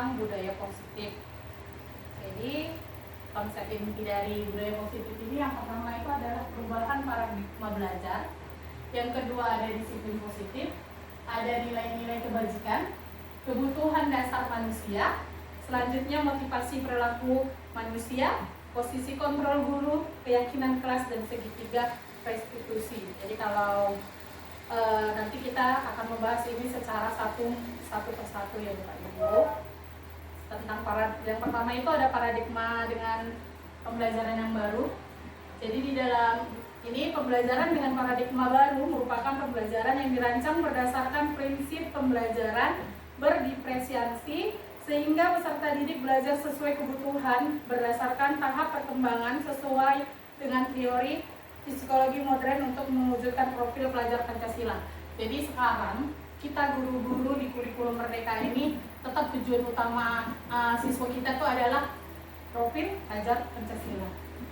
tentang budaya positif. Jadi konsep inti dari budaya positif ini yang pertama itu adalah perubahan paradigma belajar. Yang kedua ada disiplin positif, ada nilai-nilai kebajikan, kebutuhan dasar manusia, selanjutnya motivasi perilaku manusia, posisi kontrol guru, keyakinan kelas, dan segitiga restitusi. Jadi kalau nanti kita akan membahas ini secara satu persatu ya Bapak Ibu. Tentang yang pertama itu ada paradigma dengan pembelajaran yang baru. Jadi di dalam ini pembelajaran dengan paradigma baru merupakan pembelajaran yang dirancang berdasarkan prinsip pembelajaran berdiferensiasi sehingga peserta didik belajar sesuai kebutuhan berdasarkan tahap perkembangan sesuai dengan teori psikologi modern untuk mewujudkan profil pelajar Pancasila. Jadi sekarang kita guru-guru di kurikulum Merdeka ini tetap tujuan utama siswa kita itu adalah profil pelajar Pancasila.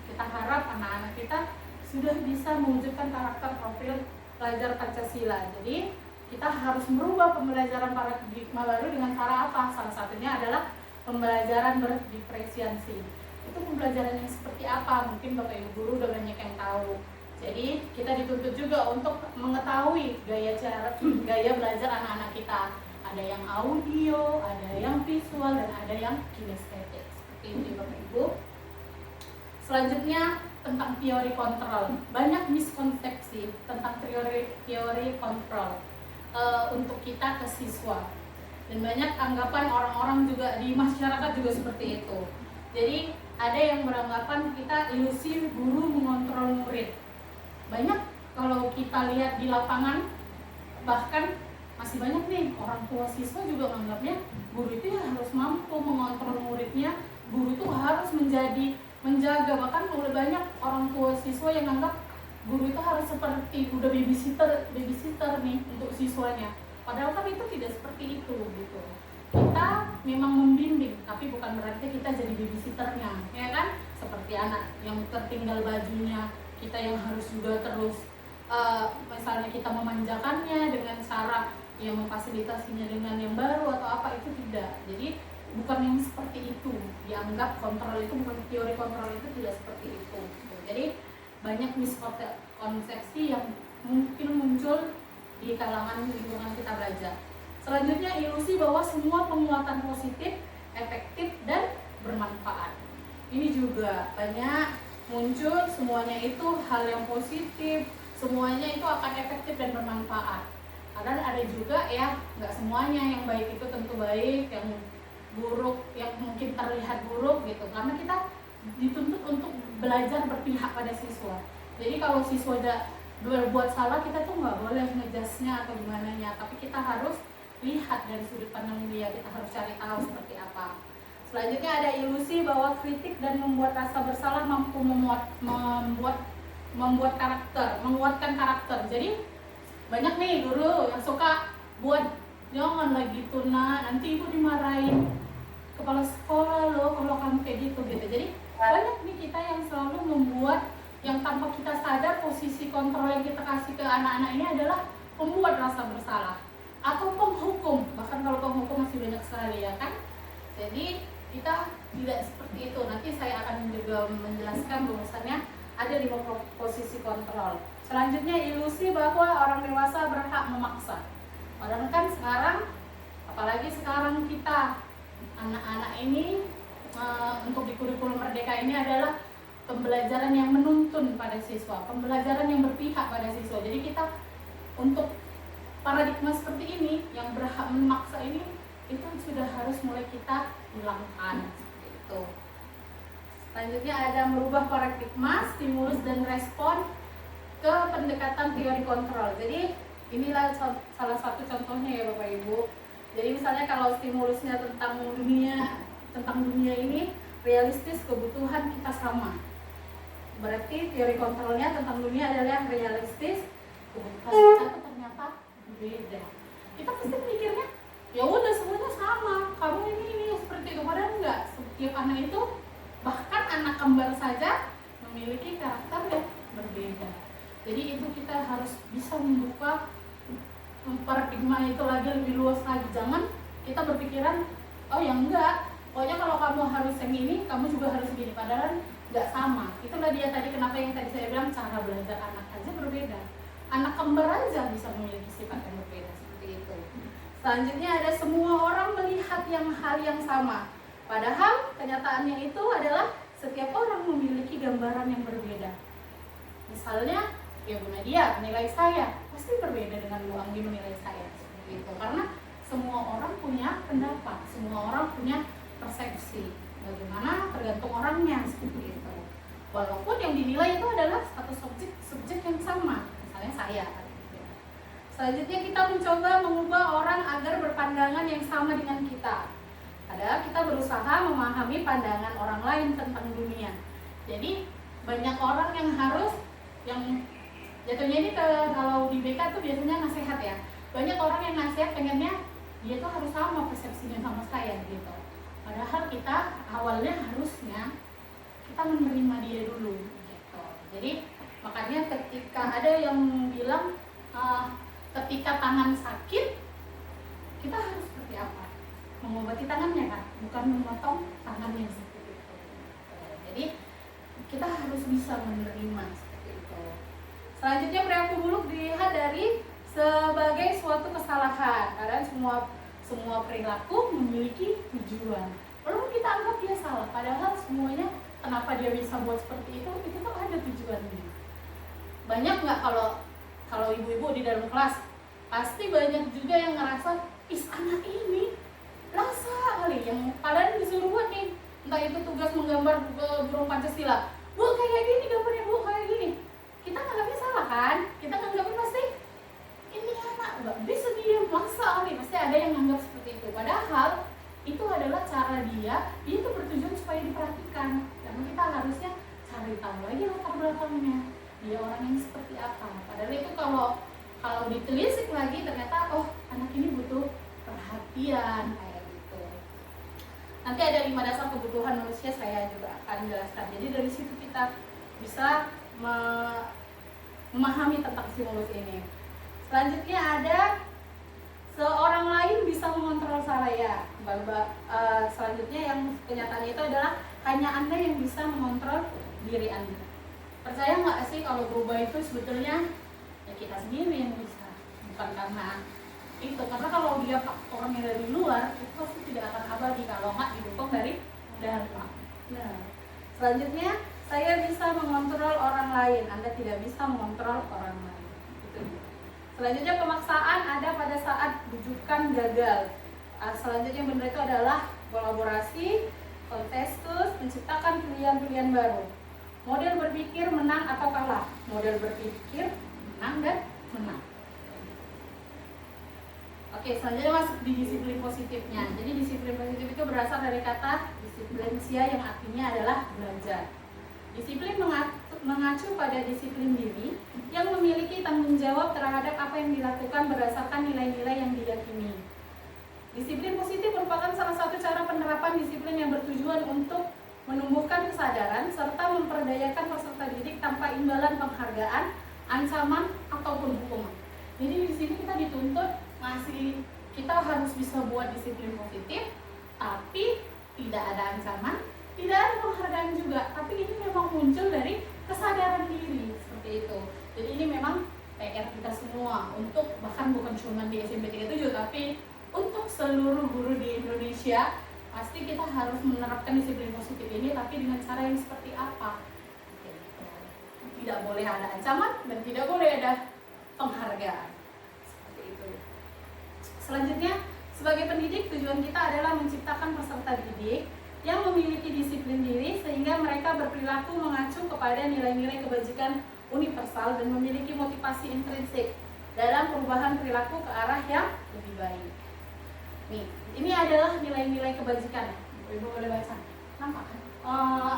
Kita harap anak-anak kita sudah bisa mewujudkan karakter profil pelajar Pancasila. Jadi kita harus merubah pembelajaran paradigma baru dengan cara apa? Salah satunya adalah pembelajaran berdiferensiasi. Itu pembelajaran yang seperti apa? Mungkin Bapak Ibu guru udah banyak yang tahu. Jadi kita dituntut juga untuk mengetahui gaya belajar anak-anak kita. Ada yang audio, ada yang visual, dan ada yang kinestetik. Seperti itu Bapak Ibu. Selanjutnya tentang teori kontrol. Banyak miskonsepsi tentang teori kontrol untuk kita ke siswa. Dan banyak anggapan orang-orang juga di masyarakat juga seperti itu. Jadi ada yang beranggapan kita ilusi guru mengontrol murid. Banyak kalau kita lihat di lapangan, bahkan masih banyak nih orang tua siswa juga menganggapnya guru itu ya harus mampu mengontrol muridnya, guru itu harus menjaga. Bahkan udah banyak orang tua siswa yang anggap guru itu harus seperti udah babysitter nih untuk siswanya. Padahal kan itu tidak seperti itu gitu. Kita memang membimbing, tapi bukan berarti kita jadi babysitternya, ya kan? Seperti anak yang tertinggal bajunya, kita yang harus juga terus misalnya kita memanjakannya dengan cara yang memfasilitasinya dengan yang baru atau apa, itu tidak. Jadi bukan yang seperti itu. Dianggap kontrol itu bukan, teori kontrol itu tidak seperti itu. Jadi banyak miskonsepsi yang mungkin muncul di kalangan lingkungan kita belajar. Selanjutnya ilusi bahwa semua penguatan positif, efektif, dan bermanfaat. Ini juga banyak muncul, semuanya itu hal yang positif, semuanya itu akan efektif dan bermanfaat. Padahal ada juga ya, nggak semuanya yang baik itu tentu baik, yang buruk, yang mungkin terlihat buruk gitu. Karena kita dituntut untuk belajar berpihak pada siswa. Jadi kalau siswa berbuat salah, kita tuh nggak boleh ngejasnya atau gimana nya, tapi kita harus lihat dari sudut pandang dia, kita harus cari tahu seperti apa. Selanjutnya ada ilusi bahwa kritik dan membuat rasa bersalah mampu membuat karakter, menguatkan karakter. Jadi banyak nih guru yang suka buat jangan lagi gitu nanti ibu dimarahin kepala sekolah loh kalau kamu kayak gitu. Jadi banyak nih kita yang selalu membuat, yang tanpa kita sadar posisi kontrol yang kita kasih ke anak-anak ini adalah membuat rasa bersalah atau penghukum. Bahkan kalau penghukum masih banyak sekali ya kan. Jadi kita tidak seperti itu. Nanti saya akan juga menjelaskan bahwasannya ada 5 posisi kontrol. Selanjutnya ilusi bahwa orang dewasa berhak memaksa. Padahal kan sekarang, apalagi sekarang kita anak-anak ini untuk di kurikulum Merdeka ini adalah pembelajaran yang menuntun pada siswa, pembelajaran yang berpihak pada siswa. Jadi kita untuk paradigma seperti ini yang berhak memaksa ini, itu sudah harus mulai kita hilangkan seperti itu. Selanjutnya ada merubah paradigma, stimulus dan respon ke pendekatan teori kontrol. Jadi inilah salah satu contohnya ya Bapak Ibu. Jadi misalnya kalau stimulusnya tentang dunia ini realistis, kebutuhan kita sama. Berarti teori kontrolnya tentang dunia adalah realistis, kebutuhan kita itu ternyata beda. Kita pasti mikirnya ya udah semuanya sama, kamu ini seperti itu. Padahal enggak, setiap anak itu, bahkan anak kembar saja memiliki karakter yang berbeda. Jadi itu kita harus bisa membuka paradigma itu lagi lebih luas lagi. Jangan kita berpikiran oh ya enggak, pokoknya kalau kamu harus yang ini, kamu juga harus gini, padahal nggak sama. Itulah dia tadi kenapa yang tadi saya bilang cara belajar anak aja berbeda. Anak kembar aja bisa memiliki sifat yang berbeda seperti itu. Selanjutnya ada semua orang melihat hal yang sama, padahal kenyataannya itu adalah setiap orang memiliki gambaran yang berbeda. Misalnya, ya Bu Nadia menilai saya pasti berbeda dengan Bu Anggi menilai saya seperti itu, karena semua orang punya pendapat, semua orang punya persepsi. Bagaimana tergantung orangnya seperti itu. Walaupun yang dinilai itu adalah satu subjek yang sama, misalnya saya. Selanjutnya kita mencoba mengubah orang agar berpandangan yang sama dengan kita. Padahal kita berusaha memahami pandangan orang lain tentang dunia. Jadi banyak orang yang jatuhnya ini kalau di BK tuh biasanya nasihat ya. Banyak orang yang nasihat pengennya dia tuh harus sama persepsinya sama saya gitu. Padahal kita awalnya harusnya kita menerima dia dulu gitu. Jadi makanya ketika ada yang bilang ketika tangan sakit kita harus seperti apa? Mengobati tangannya kan, bukan memotong tangannya seperti itu. Jadi kita harus bisa menerima seperti itu. Selanjutnya perilaku buruk dilihat dari sebagai suatu kesalahan, karena semua perilaku memiliki tujuan. Walaupun kita anggap dia salah, padahal semuanya kenapa dia bisa buat seperti itu tuh ada tujuannya. Banyak nggak kalau ibu-ibu di dalam kelas, pasti banyak juga yang ngerasa, anak ini rasa kali yang kalian disuruh buat nih, entah itu tugas menggambar burung Pancasila, Bu kayak gini gambarnya, Bu kayak gini. Kita nganggapnya salah kan? Kita nganggapnya pasti ini anak nggak bisa dia masa kali, pasti ada yang nganggap seperti itu. Padahal itu adalah cara dia itu bertujuan supaya diperhatikan. Karena kita harusnya cari tahu lagi latar belakangnya, dia orang yang seperti apa. Padahal itu kalau ditelisik lagi ternyata anak ini butuh perhatian kayak gitu. Nanti ada 5 dasar kebutuhan manusia, saya juga akan jelaskan. Jadi dari situ kita bisa memahami tentang stimulus ini. Selanjutnya ada seorang lain bisa mengontrol saya. Selanjutnya yang kenyataannya itu adalah hanya Anda yang bisa mengontrol diri Anda. Percaya nggak sih kalau berubah itu sebetulnya ya kita sendiri yang bisa, bukan karena itu. Karena kalau dia faktornya dari luar itu pasti tidak akan abadi kalau nggak didukung dari dalam. Nah, selanjutnya saya bisa mengontrol orang lain, Anda tidak bisa mengontrol orang lain. Selanjutnya pemaksaan ada pada saat bujukan gagal. Selanjutnya benar itu adalah kolaborasi, konsensus, menciptakan pilihan-pilihan baru. Model berpikir menang atau kalah. Model berpikir menang dan menang. Oke, selanjutnya masuk di disiplin positifnya. Jadi disiplin positif itu berasal dari kata disiplinsia yang artinya adalah belajar. Disiplin mengacu pada disiplin diri yang memiliki tanggung jawab terhadap apa yang dilakukan berdasarkan nilai-nilai yang diyakini. Disiplin positif merupakan salah satu cara penerapan disiplin yang bertujuan untuk menumbuhkan kesadaran serta memperdayakan peserta didik tanpa imbalan penghargaan, ancaman ataupun hukuman. Jadi di sini kita dituntut kita harus bisa buat disiplin positif, tapi tidak ada ancaman, tidak ada penghargaan juga, tapi ini memang muncul dari kesadaran diri seperti itu. Jadi ini memang PR kita semua untuk bahkan bukan cuma di SMP 37 tapi untuk seluruh guru di Indonesia. Pasti kita harus menerapkan disiplin positif ini, tapi dengan cara yang seperti apa? Tidak boleh ada ancaman dan tidak boleh ada penghargaan. Seperti itu. Selanjutnya, sebagai pendidik tujuan kita adalah menciptakan peserta didik yang memiliki disiplin diri sehingga mereka berperilaku mengacu kepada nilai-nilai kebajikan universal dan memiliki motivasi intrinsik dalam perubahan perilaku ke arah yang lebih baik. Nih, ini adalah nilai-nilai kebajikan. Ibu boleh baca? Nampak kan?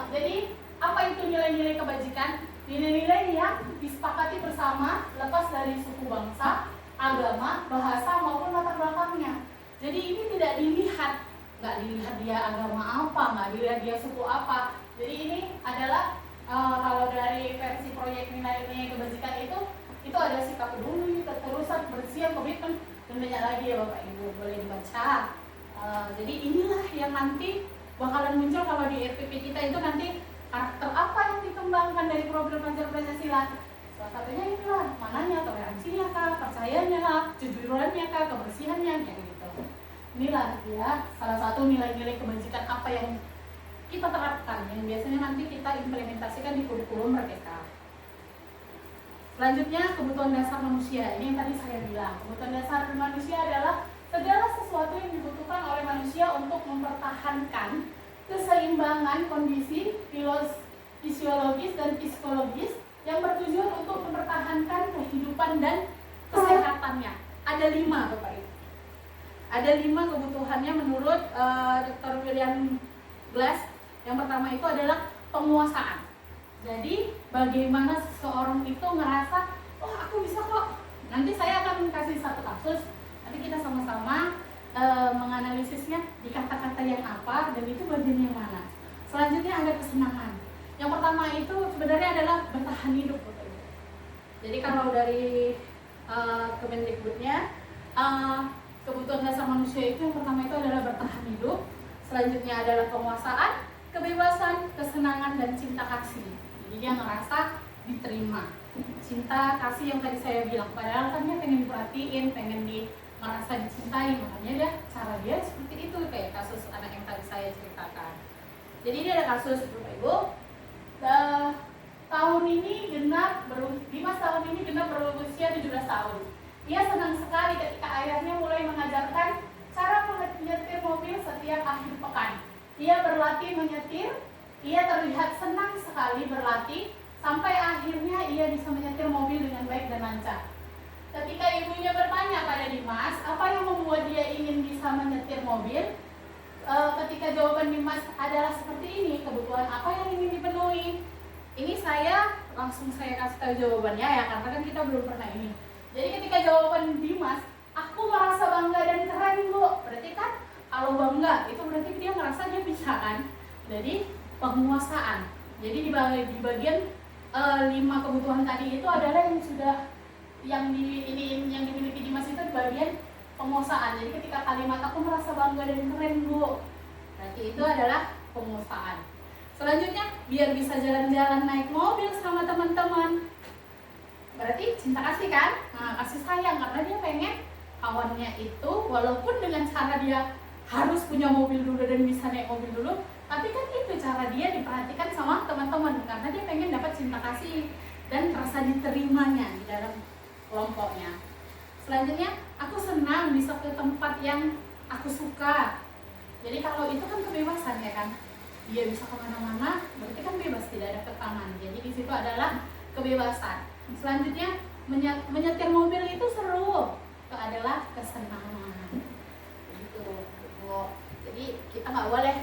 Jadi, apa itu nilai-nilai kebajikan? Nilai-nilai yang disepakati bersama lepas dari suku bangsa, agama, bahasa maupun latar belakangnya. Jadi ini tidak dilihat, nggak dilihat dia agama apa, nggak dilihat dia suku apa. Jadi ini adalah kalau dari versi proyek nilai-nilai kebajikan itu ada sikap peduli, ketulusan, kebersihan, komitmen, dan banyak lagi ya Bapak Ibu, boleh dibaca. Jadi inilah yang nanti bakalan muncul kalau di RPP kita itu nanti karakter apa yang dikembangkan dari profil pelajar Pancasila. Salah satunya inilah, mananya, toleransinya kah, percayanya kah, kejujurannya kah, kebersihannya, kayak gitu. Inilah ya salah satu nilai-nilai kebajikan apa yang kita terapkan, yang biasanya nanti kita implementasikan di kurikulum Merdeka. Selanjutnya, kebutuhan dasar manusia. Ini yang tadi saya bilang, kebutuhan dasar manusia adalah segala sesuatu yang dibutuhkan oleh manusia untuk mempertahankan keseimbangan kondisi fisiologis dan psikologis yang bertujuan untuk mempertahankan kehidupan dan kesehatannya. Ada 5 Bapak Ibu. Ada 5 kebutuhannya menurut Dr. William Glass. Yang pertama itu adalah penguasaan. Jadi bagaimana seseorang itu ngerasa, oh aku bisa kok. Nanti saya akan kasih satu kasus. Nanti kita sama-sama menganalisisnya di kata-kata yang apa dan itu bagian yang mana. Selanjutnya ada kesenangan. Yang pertama itu sebenarnya adalah bertahan hidup. Jadi kalau dari Kemendikbudnya, kebutuhan dasar manusia itu yang pertama itu adalah bertahan hidup. Selanjutnya adalah penguasaan, kebebasan, kesenangan, dan cinta kasih. Jadi dia ngerasa diterima. Cinta kasih yang tadi saya bilang, padahal kan dia pengen diperhatiin, pengen merasa dicintai, makanya cara dia seperti itu, kayak kasus anak yang tadi saya ceritakan. Jadi ini ada kasus Bapak Ibu, tahun ini Dimas tahun ini genap berusia 17 tahun. Ia senang sekali ketika ayahnya mulai mengajarkan cara menyetir mobil setiap akhir pekan. Ia berlatih menyetir, ia terlihat senang sekali berlatih, sampai akhirnya ia bisa menyetir mobil dengan baik dan lancar. Ketika ibunya bertanya pada Dimas, apa yang membuat dia ingin bisa menyetir mobil? Ketika jawaban Dimas adalah seperti ini, kebutuhan apa yang ingin dipenuhi? Ini langsung saya kasih tahu jawabannya ya, karena kan kita belum pernah ini. Jadi ketika jawaban Dimas, aku merasa bangga dan keren Bu. Berarti kan kalau bangga itu berarti dia ngerasa dia bisa kan. Jadi penguasaan. Jadi di bagian 5 kebutuhan tadi itu adalah yang sudah yang dimiliki Dimas itu di bagian penguasaan. Jadi ketika kalimat aku merasa bangga dan keren Bu, berarti itu adalah penguasaan. Selanjutnya biar bisa jalan-jalan naik mobil sama teman-teman, berarti cinta kasih kan? Nah, kasih sayang karena dia pengen kawannya itu walaupun dengan cara dia harus punya mobil dulu dan bisa naik mobil dulu, tapi kan itu cara dia diperhatikan sama teman-teman karena dia pengen dapat cinta kasih dan rasa diterimanya di dalam kelompoknya. Selanjutnya, aku senang bisa ke tempat yang aku suka. Jadi kalau itu kan kebebasan ya kan, dia bisa kemana-mana, berarti kan bebas, tidak ada tekanan. Jadi di situ adalah kebebasan. Selanjutnya, menyetir mobil itu seru, itu adalah kesenangan. Begitu. Jadi kita nggak boleh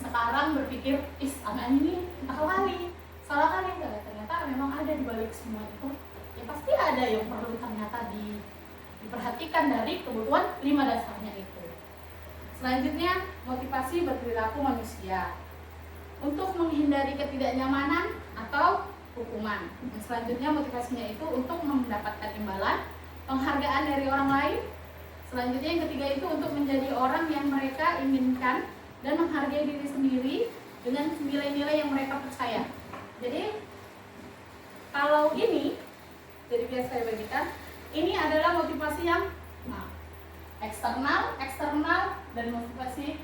sekarang berpikir, anak ini entah kali, salah kali enggak. Ternyata memang ada di balik semua itu. Ya pasti ada yang perlu ternyata diperhatikan dari kebutuhan 5 dasarnya itu. Selanjutnya, motivasi berperilaku manusia untuk menghindari ketidaknyamanan atau hukuman. Selanjutnya, motivasinya itu untuk mendapatkan imbalan, penghargaan dari orang lain. Selanjutnya, yang ketiga itu untuk menjadi orang yang mereka inginkan dan menghargai diri sendiri dengan nilai-nilai yang mereka percaya. Jadi, kalau ini jadi biar saya bagikan, ini adalah motivasi yang eksternal, dan motivasi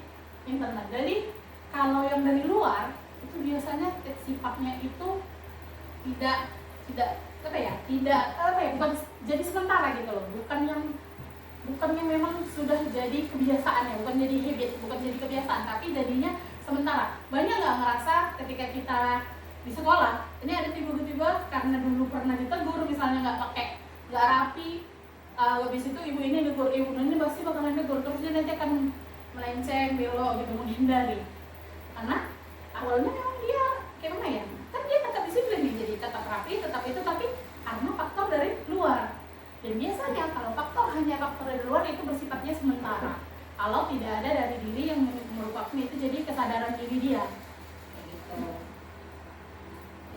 internal. Jadi kalau yang dari luar itu biasanya sifatnya itu tidak bukan jadi sementara gitu loh, bukan yang memang sudah jadi kebiasaan ya, bukan jadi habit, bukan jadi kebiasaan, tapi jadinya sementara. Banyak nggak ngerasa ketika kita di sekolah, ini ada tiba-tiba karena dulu pernah ditegur misalnya nggak rapi, habis itu ibu ini negur, ibu ini pasti bakalan negur, terus dia nanti akan melenceng, belok gitu, menghindari. Karena awalnya memang dia kayak mana ya, kan dia tetap disiplin nih, jadi tetap rapi, tetap itu, tapi karena faktor dari luar. Dan biasanya kalau hanya faktor dari luar itu bersifatnya sementara. Kalau tidak ada dari diri yang merupakan itu jadi kesadaran diri dia. Kayak gitu.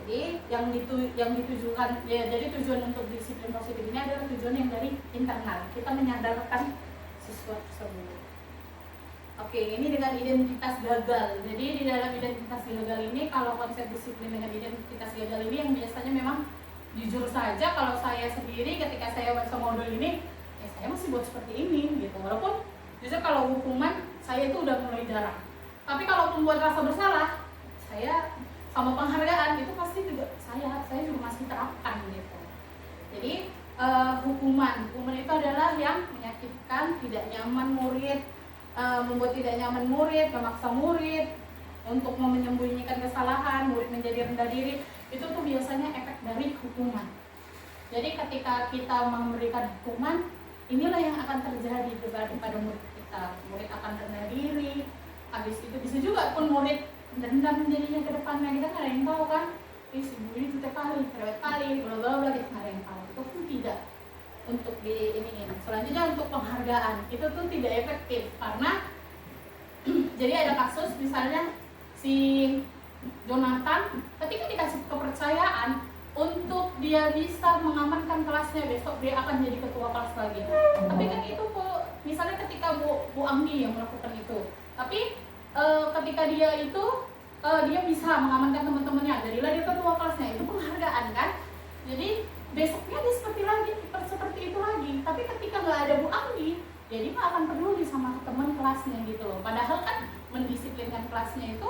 Jadi yang ditujukan ya, jadi tujuan untuk disiplin positif ini adalah tujuan yang dari internal. Kita menyadarkan siswa tersebut. Oke, ini dengan identitas gagal. Jadi di dalam identitas gagal ini, kalau konsep disiplin dengan identitas gagal ini yang biasanya memang jujur saja kalau saya sendiri ketika saya baca modul ini, saya masih buat seperti ini gitu. Walaupun justru kalau hukuman saya itu udah mulai jarang. Tapi kalau membuat rasa bersalah, saya sama penghargaan itu pasti juga saya juga masih terapkan gitu. Jadi hukuman itu adalah yang menyakitkan, tidak nyaman murid, membuat tidak nyaman murid, memaksa murid untuk menyembunyikan kesalahan, murid menjadi rendah diri. Itu tuh biasanya efek dari hukuman. Jadi ketika kita memberikan hukuman, inilah yang akan terjadi pada murid kita. Murid akan rendah diri. Habis itu bisa juga pun murid dendam jadinya ke depannya, kita nggak ada yang tahu kan. Si Bu ini jutek kali, cerewet kali, bla bla bla, kita nggak ada yang tahu. Itu pun tidak untuk di ini. Selanjutnya untuk penghargaan, itu tuh tidak efektif karena jadi ada kasus misalnya si Jonathan ketika dikasih kepercayaan untuk dia bisa mengamankan kelasnya, besok dia akan jadi ketua kelas lagi. Tapi kan itu misalnya ketika Bu Anggi yang melakukan itu, tapi ketika dia itu dia bisa mengamankan teman-temannya, jadilah dia ketua kelasnya, itu penghargaan kan. Jadi besoknya dia seperti itu lagi. Tapi ketika nggak ada Bu Anggi, jadi nggak akan peduli sama teman kelasnya gitu loh. Padahal kan mendisiplinkan kelasnya itu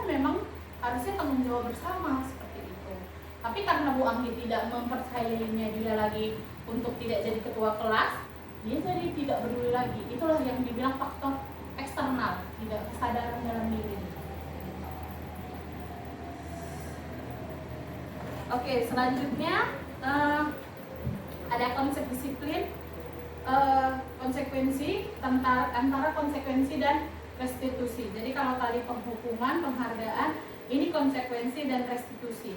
memang harusnya tanggung jawab bersama seperti itu. Tapi karena Bu Anggi tidak mempercayainya dia lagi untuk tidak jadi ketua kelas, dia jadi tidak peduli lagi. Itulah yang dibilang faktor eksternal, tidak kesadaran dalam diri. Oke, selanjutnya ada konsep disiplin, konsekuensi antara konsekuensi dan restitusi. Jadi kalau tadi penghukuman, penghargaan, ini konsekuensi dan restitusi.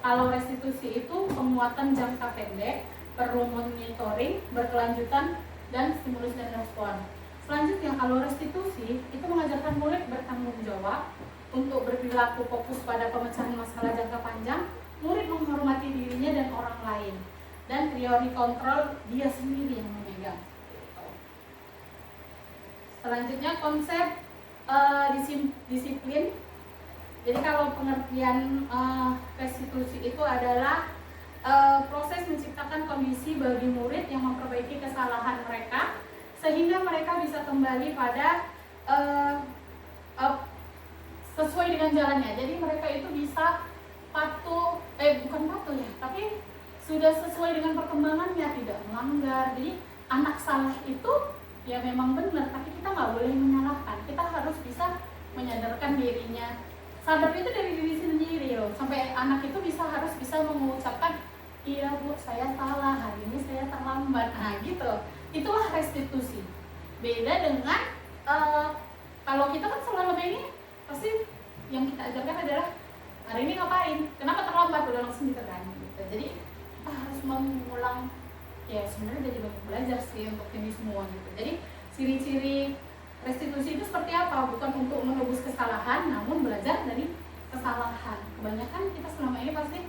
Kalau restitusi itu penguatan jangka pendek, perlu monitoring, berkelanjutan, dan stimulus dan respon. Selanjutnya kalau restitusi itu mengajarkan murid bertanggung jawab untuk berperilaku fokus pada pemecahan masalah jangka panjang. Murid menghormati dirinya dan orang lain, dan teori kontrol dia sendiri yang memegang. Selanjutnya konsep disiplin. Jadi kalau pengertian restitusi itu adalah proses menciptakan kondisi bagi murid yang memperbaiki kesalahan mereka sehingga mereka bisa kembali pada sesuai dengan jalannya. Jadi mereka itu bisa bukan patuh ya, tapi sudah sesuai dengan perkembangannya, tidak melanggar. Jadi anak salah itu ya memang benar, tapi kita nggak boleh menyalahkan. Kita harus bisa menyadarkan dirinya. Sadar itu dari diri sendiri loh. Sampai anak itu harus bisa mengucapkan, iya Bu, saya salah, hari ini saya terlambat. Nah gitu. Itulah restitusi. Beda dengan kalau kita kan selama ini pasti yang kita ajarkan adalah hari ini ngapain? Kenapa terlambat? Udah langsung ditekan gitu. Jadi kita harus mengulang. Ya sebenarnya jadi banyak belajar sih untuk ini semua gitu. Jadi ciri-ciri restitusi itu seperti apa? Bukan untuk menebus kesalahan, namun belajar dari kesalahan. Kebanyakan kita selama ini pasti,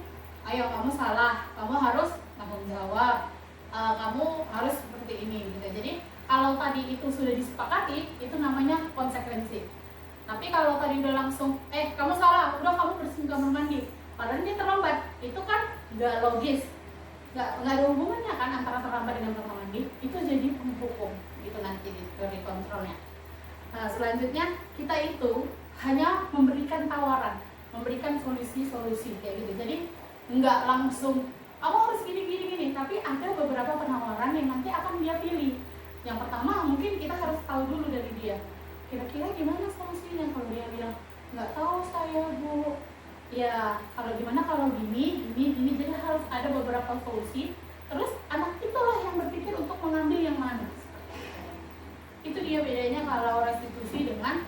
ayo kamu salah, kamu harus tanggung jawab, kamu harus seperti ini gitu. Jadi kalau tadi itu sudah disepakati, itu namanya konsekuensi. Tapi kalau tadi udah langsung, kamu salah, udah kamu bersihin kamar mandi, padahal dia terlambat, itu kan nggak logis, nggak ada hubungannya kan antara terlambat dengan kamar mandi. Itu jadi penghukum gitu nanti di kontrolnya. Nah selanjutnya kita itu hanya memberikan tawaran, memberikan solusi-solusi kayak gitu. Jadi nggak langsung kamu harus gini, tapi ada beberapa penawaran yang nanti akan dia pilih. Yang pertama mungkin kita harus tahu dulu dari dia, kira-kira gimana solusinya. Kalau dia bilang nggak tahu saya Bu, ya kalau gimana kalau gini, jadi harus ada beberapa solusi. Terus anak itulah yang berpikir untuk mengambil yang mana. Itu dia bedanya kalau restitusi dengan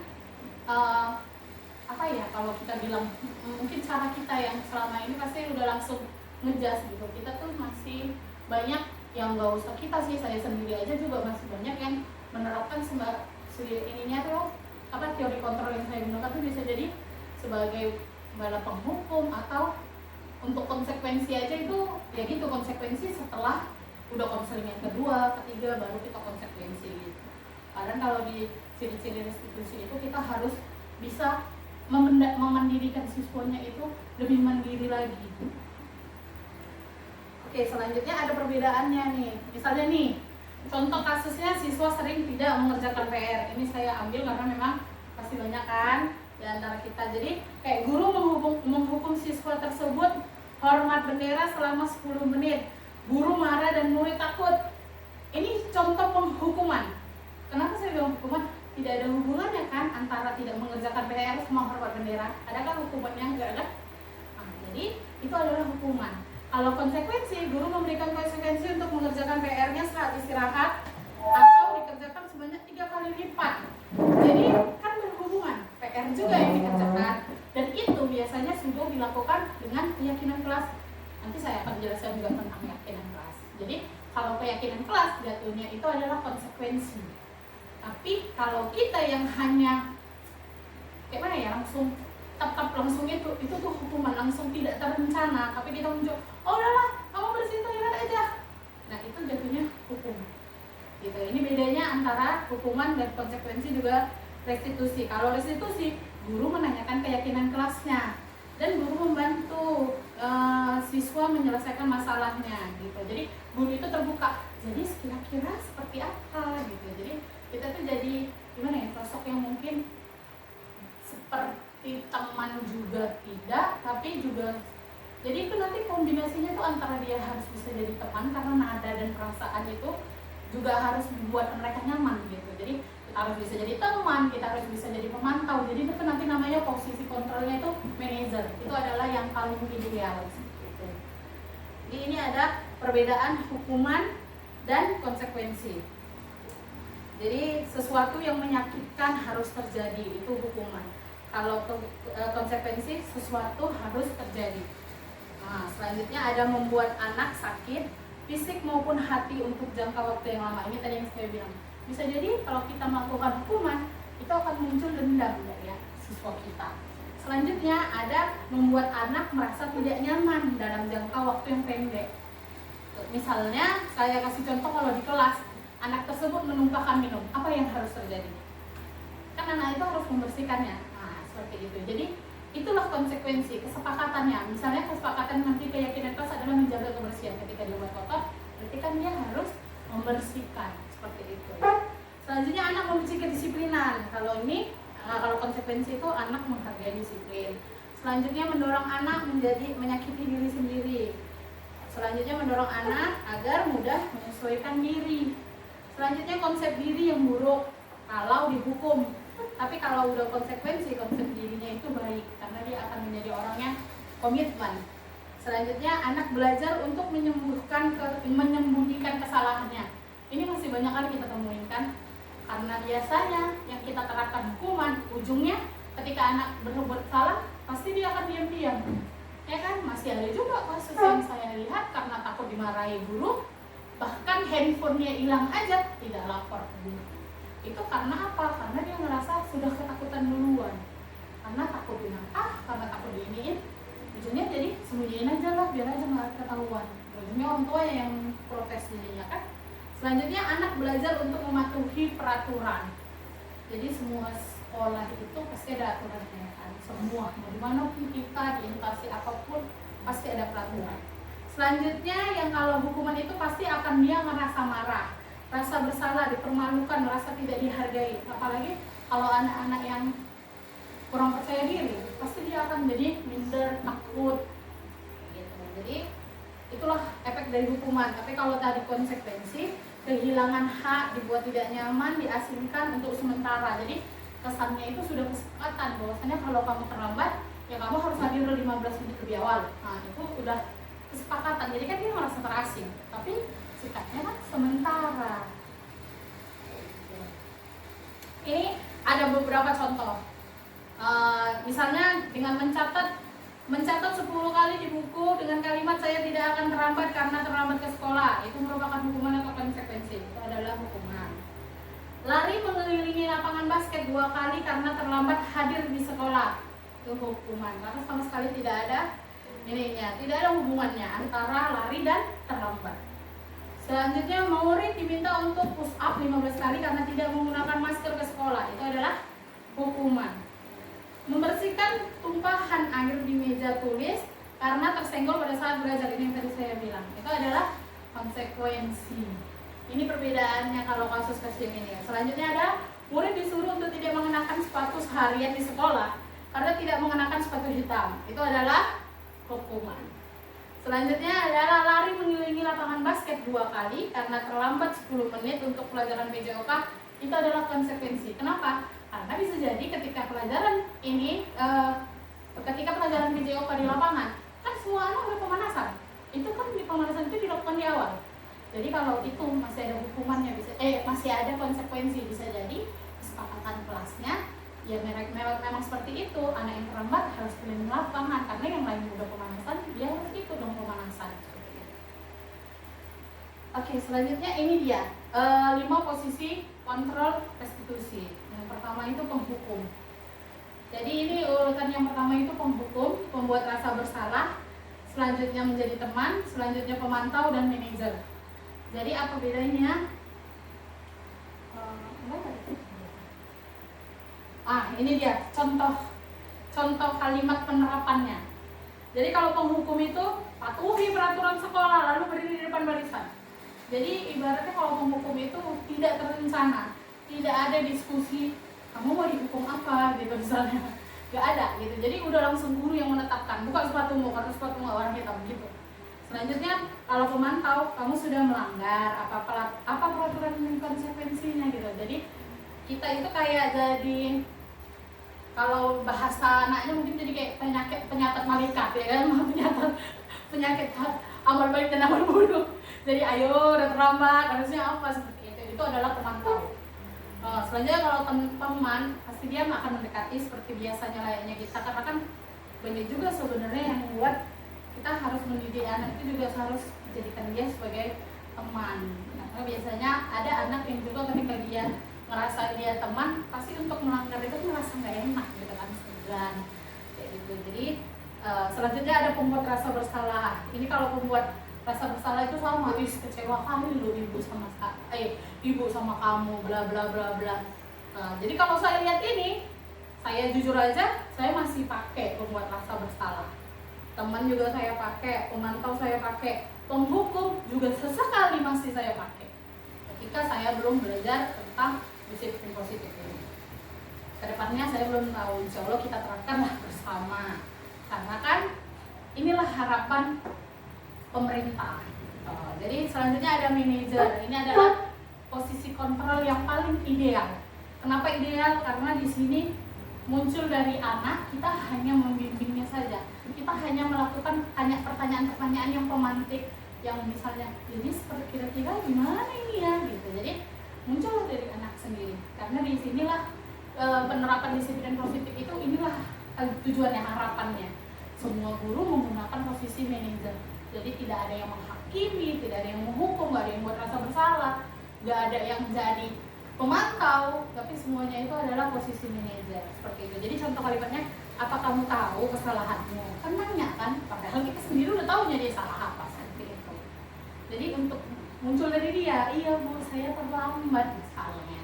kalau kita bilang mungkin cara kita yang selama ini pasti udah langsung ngejas gitu. Kita tuh masih banyak yang nggak usah kita sih, saya sendiri aja juga masih banyak yang menerapkan ininya tuh teori kontrol yang saya gunakan tuh bisa jadi sebagai bala penghukum atau untuk konsekuensi aja itu ya gitu, konsekuensi setelah udah konseling yang kedua, ketiga baru kita konsekuensi gitu. Padahal kalau di ciri-ciri restitusi itu kita harus bisa memandirikan siswanya itu lebih mandiri lagi. Oke, selanjutnya ada perbedaannya nih. Misalnya nih, contoh kasusnya siswa sering tidak mengerjakan PR. Ini saya ambil karena memang pasti banyak kan di antara kita. Jadi kayak guru menghukum siswa tersebut hormat bendera selama 10 menit. Guru marah dan murid takut. Ini contoh penghukuman. Kenapa saya bilang hukuman? Tidak ada hubungannya kan antara tidak mengerjakan PR sama hormat bendera. Adakah hukumannya? Enggak kan? Nah, jadi itu adalah hukuman. Kalau konsekuensi, guru memberikan konsekuensi untuk mengerjakan PR-nya saat istirahat atau dikerjakan sebanyak 3 kali lipat. Jadi kan berhubungan, PR juga yang dikerjakan. Dan itu biasanya sudah dilakukan dengan keyakinan kelas. Nanti saya akan jelaskan juga tentang keyakinan kelas. Jadi kalau keyakinan kelas jatuhnya itu adalah konsekuensi. Tapi kalau kita yang hanya kayak mana ya, langsung tetap langsung itu tuh hukuman langsung tidak terencana, tapi kita muncul, oh udahlah kamu bersihin toilet aja, nah itu jatuhnya hukum gitu. Ini bedanya antara hukuman dan konsekuensi juga restitusi. Kalau restitusi, guru menanyakan keyakinan kelasnya dan guru membantu siswa menyelesaikan masalahnya gitu. Jadi guru itu terbuka, jadi kira-kira seperti apa gitu. Jadi kita tuh jadi gimana ya, sosok yang mungkin seperti teman juga tidak, tapi juga jadi itu nanti kombinasinya tuh antara dia harus bisa jadi teman karena nada dan perasaan itu juga harus membuat mereka nyaman gitu. Jadi kita harus bisa jadi teman, kita harus bisa jadi pemantau. Jadi itu nanti namanya posisi kontrolnya itu manajer. Itu adalah yang paling ideal gitu. Jadi ini ada perbedaan hukuman dan konsekuensi. Jadi sesuatu yang menyakitkan harus terjadi, itu hukuman. Kalau konsekuensi, sesuatu harus terjadi. Nah, selanjutnya ada membuat anak sakit fisik maupun hati untuk jangka waktu yang lama. Ini tadi yang saya bilang. Bisa jadi kalau kita melakukan hukuman, itu akan muncul dendam dari siswa kita. Selanjutnya ada membuat anak merasa tidak nyaman dalam jangka waktu yang pendek. Misalnya saya kasih contoh, kalau di kelas anak tersebut menumpahkan minum, apa yang harus terjadi? Kan anak itu harus membersihkannya. Nah, seperti itu. Jadi itulah konsekuensi, kesepakatannya. Misalnya kesepakatan nanti keyakinan kelas adalah menjaga kebersihan. Ketika dia buat kotor, berarti kan dia harus membersihkan, seperti itu. Selanjutnya anak membenci kedisiplinan. Kalau ini, kalau konsekuensi itu anak menghargai disiplin. Selanjutnya mendorong anak menjadi menyakiti diri sendiri. Selanjutnya mendorong anak agar mudah menyesuaikan diri. Selanjutnya konsep diri yang buruk kalau dihukum. Tapi kalau udah konsekuensi, konsep dirinya itu baik karena dia akan menjadi orang yang komitmen. Selanjutnya anak belajar untuk menyembunyikan kesalahannya. Ini masih banyak kali kita temuin kan, karena biasanya yang kita terapkan hukuman, ujungnya ketika anak berbuat salah pasti dia akan diam-diam. Ya kan, masih ada juga kasus yang saya lihat karena takut dimarahi guru, bahkan handphonenya hilang aja tidak lapor ke guru. Itu karena apa? Karena dia ngerasa sudah ketakutan duluan, karena takut dinangkah, karena takut diiniin. Ujungnya jadi sembunyiin aja lah, biar aja nggak ketahuan. Ujungnya orang tua yang protes jadinya kan. Selanjutnya anak belajar untuk mematuhi peraturan. Jadi semua sekolah itu pasti ada aturannya kan. Semua, dimanapun kita, di instansi apapun pasti ada peraturan. Selanjutnya yang kalau hukuman itu pasti akan dia merasa marah, rasa bersalah, dipermalukan, merasa tidak dihargai. Apalagi kalau anak-anak yang kurang percaya diri, pasti dia akan jadi minder, takut gitu. Jadi itulah efek dari hukuman. Tapi kalau tadi konsekuensi, kehilangan hak, dibuat tidak nyaman, diasingkan untuk sementara. Jadi kesannya itu sudah kesepakatan bahwasanya kalau kamu terlambat, ya kamu harus hadir 15 menit lebih awal. Nah, itu udah kesepakatan. Jadi kan dia merasa terasing, tapi sikapnya kan sementara. Ini ada beberapa contoh. Misalnya dengan mencatat 10 kali di buku dengan kalimat saya tidak akan terlambat karena terlambat ke sekolah, itu merupakan hukuman atau konsekuensi? Itu adalah hukuman. Lari mengelilingi lapangan basket 2 kali karena terlambat hadir di sekolah, itu hukuman. Karena sama sekali tidak ada tidak ada hubungannya antara lari dan terlambat. Selanjutnya murid diminta untuk push up 15 kali karena tidak menggunakan masker ke sekolah, hukuman. Membersihkan tumpahan air di meja tulis karena tersenggol pada saat belajar, ini yang tadi saya bilang. Itu adalah konsekuensi. Ini perbedaannya kalau kasus-kasus ini. Selanjutnya ada murid disuruh untuk tidak mengenakan sepatu seharian di sekolah karena tidak mengenakan sepatu hitam. Itu adalah hukuman. Selanjutnya adalah lari mengelilingi lapangan basket 2 kali karena terlambat 10 menit untuk pelajaran PJOK. Itu adalah konsekuensi. Kenapa? Karena bisa jadi ketika pelajaran ini, ketika pelajaran PJOK di lapangan, kan semua anak udah pemanasan. Itu kan di pemanasan itu dilakukan di awal. Jadi kalau itu masih ada hukumannya, masih ada konsekuensi, bisa jadi kesepakatan kelasnya ya memang seperti itu. Anak yang terlambat harus keliling lapangan karena yang lain udah pemanasan, dia harus ikut dong pemanasan. Oke, selanjutnya ini dia 5 posisi kontrol restitusi. Yang pertama itu penghukum. Jadi ini urutan yang pertama itu penghukum, pembuat rasa bersalah, selanjutnya menjadi teman, selanjutnya pemantau dan manajer. Jadi apa bedanya? Ini dia contoh kalimat penerapannya. Jadi kalau penghukum itu patuhi peraturan sekolah lalu berdiri di depan barisan. Jadi ibaratnya kalau penghukum itu tidak terencana, tidak ada diskusi kamu mau dihukum apa gitu misalnya, nggak ada gitu. Jadi udah langsung guru yang menetapkan, buka sepatumu karena sepatumu warna hitam gitu. Selanjutnya kalau pemantau, kamu sudah melanggar apa peraturan dan konsekuensinya gitu. Jadi kita itu kayak jadi, kalau bahasa anaknya mungkin jadi kayak penyatat malaikat ya kan, penyakit amal baik dan amal buruk. Jadi ayo udah terlambat, harusnya apa seperti itu. Itu adalah pemantau. Selanjutnya kalau teman, pasti dia akan mendekati seperti biasanya layaknya kita, karena kan banyak juga sebenarnya yang membuat kita harus mendidik anak itu juga harus menjadikan dia sebagai teman. Nah, karena biasanya ada anak yang juga ketika dia ngerasa dia teman, pasti untuk melanggar itu merasa nggak enak gitu kan, segan kayak gitu. Jadi selanjutnya ada pembuat rasa bersalah. Ini kalau pembuat rasa bersalah itu sama, kecewa kali lu ibu sama kamu bla bla bla bla. Jadi kalau saya lihat ini, saya jujur aja saya masih pakai pembuat rasa bersalah. Teman juga saya pakai, pemantau saya pakai, penghukum juga sesekali masih saya pakai ketika saya belum belajar tentang disiplin positif ini. Kedepannya saya belum tahu, insya Allah kita terapkanlah bersama, karena kan inilah harapan pemerintah. Jadi selanjutnya ada manajer. Ini adalah posisi kontrol yang paling ideal. Kenapa ideal? Karena di sini muncul dari anak, kita hanya membimbingnya saja. Kita hanya melakukan pertanyaan-pertanyaan yang pemantik, yang misalnya ini seperti kira-kira gimana ini ya gitu. Jadi muncul dari anak sendiri. Karena di sinilah penerapan disiplin positif itu, inilah tujuannya, harapannya. Semua guru menggunakan posisi manajer. Jadi tidak ada yang menghakimi, tidak ada yang menghukum, nggak ada yang buat rasa bersalah, nggak ada yang jadi pemantau, tapi semuanya itu adalah posisi manajer seperti itu. Jadi contoh kalimatnya, apa kamu tahu kesalahanmu? Kan nanya kan, padahal kita sendiri udah tahunya dia salah apa seperti itu. Jadi untuk muncul dari dia, iya bu saya terlambat misalnya.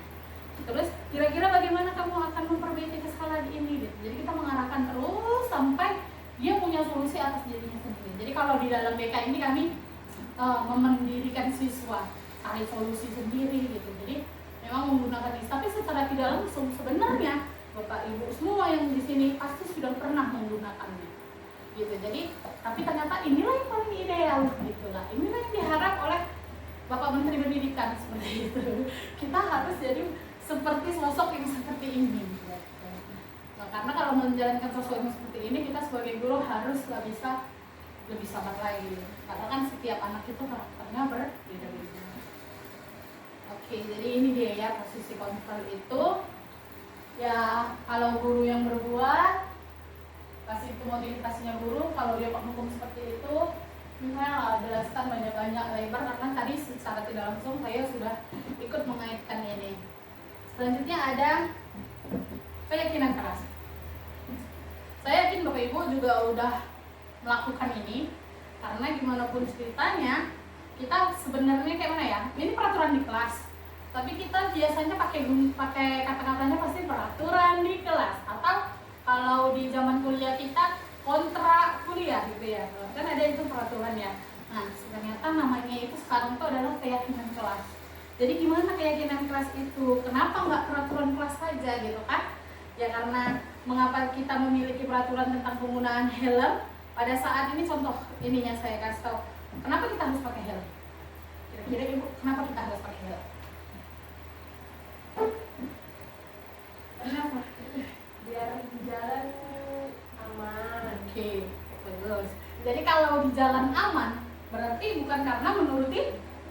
Terus kira-kira bagaimana kamu akan memperbaiki kesalahan ini? Gitu. Jadi kita mengarahkan terus sampai dia punya solusi atas dirinya sendiri. Jadi kalau di dalam BK ini kami memendirikan siswa cari solusi sendiri gitu. Jadi memang menggunakan ini, tapi secara tidak langsung sebenarnya Bapak Ibu semua yang di sini pasti sudah pernah menggunakannya. Gitu. Jadi tapi ternyata inilah yang paling ideal gitulah. Inilah yang diharap oleh Bapak Menteri Pendidikan seperti itu. Kita harus jadi seperti sosok yang seperti ini. Karena kalau menjalankan sosok yang seperti ini, kita sebagai guru harus lebih sabar lagi. Karena kan setiap anak itu karakternya berbeda-beda. Oke, jadi ini dia ya posisi kontrol itu. Ya, kalau guru yang berbuat, kasih itu motivasinya guru. Kalau dia penghukum seperti itu, misalnya jelaskan banyak-banyak lebar, karena tadi secara tidak langsung saya sudah ikut mengaitkan ini. Selanjutnya ada keyakinan keras. Saya yakin Bapak Ibu juga udah melakukan ini, karena gimana pun ceritanya kita sebenarnya kayak mana ya, ini peraturan di kelas, tapi kita biasanya pakai kata-katanya pasti peraturan di kelas, atau kalau di zaman kuliah kita kontra kuliah gitu ya, kan ada itu peraturannya. Nah ternyata namanya itu sekarang itu adalah keyakinan kelas. Jadi gimana keyakinan kelas itu? Kenapa nggak peraturan kelas saja gitu kan? Ya karena mengapa kita memiliki peraturan tentang penggunaan helm pada saat ini, contoh ininya saya kasih tahu. Kenapa kita harus pakai helm? Kira-kira ibu, kenapa kita harus pakai helm? Kenapa? Biar di jalan aman. Oke, bagus. Jadi kalau di jalan aman, berarti bukan karena menuruti